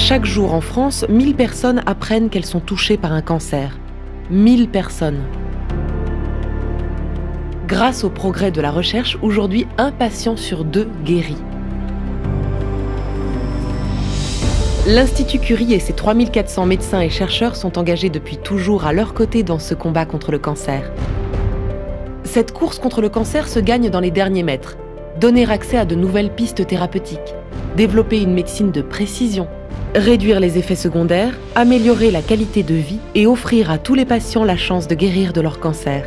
Chaque jour en France, 1000 personnes apprennent qu'elles sont touchées par un cancer. 1000 personnes. Grâce au progrès de la recherche, aujourd'hui, un patient sur 2 guérit. L'Institut Curie et ses 3400 médecins et chercheurs sont engagés depuis toujours à leur côté dans ce combat contre le cancer. Cette course contre le cancer se gagne dans les derniers mètres. Donner accès à de nouvelles pistes thérapeutiques, développer une médecine de précision, réduire les effets secondaires, améliorer la qualité de vie et offrir à tous les patients la chance de guérir de leur cancer.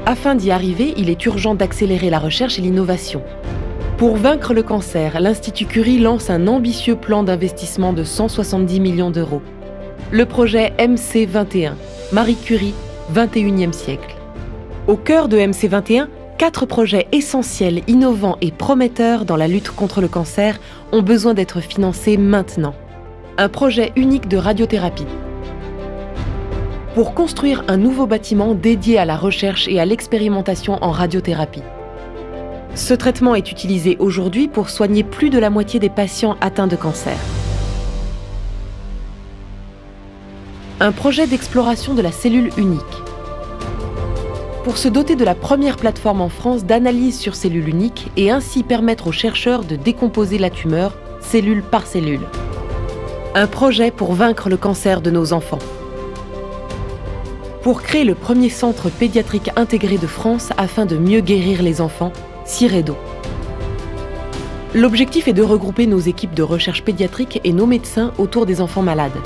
Afin d'y arriver, il est urgent d'accélérer la recherche et l'innovation. Pour vaincre le cancer, l'Institut Curie lance un ambitieux plan d'investissement de 170 millions d'euros. Le projet MC21, Marie Curie, 21e siècle. Au cœur de MC21, 4 projets essentiels, innovants et prometteurs dans la lutte contre le cancer ont besoin d'être financés maintenant. Un projet unique de radiothérapie. Pour construire un nouveau bâtiment dédié à la recherche et à l'expérimentation en radiothérapie. Ce traitement est utilisé aujourd'hui pour soigner plus de la moitié des patients atteints de cancer. Un projet d'exploration de la cellule unique. Pour se doter de la première plateforme en France d'analyse sur cellules uniques et ainsi permettre aux chercheurs de décomposer la tumeur, cellule par cellule. Un projet pour vaincre le cancer de nos enfants. Pour créer le premier centre pédiatrique intégré de France afin de mieux guérir les enfants, CIREDO. L'objectif est de regrouper nos équipes de recherche pédiatrique et nos médecins autour des enfants malades.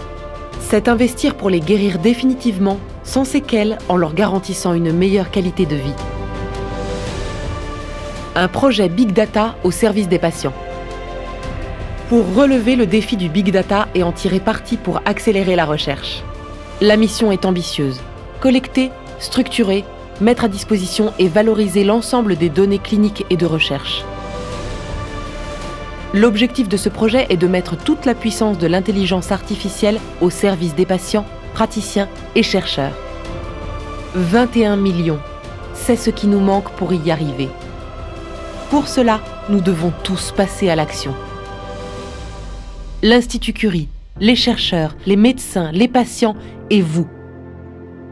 C'est investir pour les guérir définitivement, sans séquelles, en leur garantissant une meilleure qualité de vie. Un projet Big Data au service des patients. Pour relever le défi du Big Data et en tirer parti pour accélérer la recherche. La mission est ambitieuse. Collecter, structurer, mettre à disposition et valoriser l'ensemble des données cliniques et de recherche. L'objectif de ce projet est de mettre toute la puissance de l'intelligence artificielle au service des patients, praticiens et chercheurs. 21 millions, c'est ce qui nous manque pour y arriver. Pour cela, nous devons tous passer à l'action. L'Institut Curie, les chercheurs, les médecins, les patients et vous.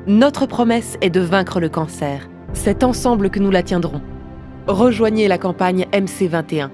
Notre promesse est de vaincre le cancer. C'est ensemble que nous la tiendrons. Rejoignez la campagne MC21.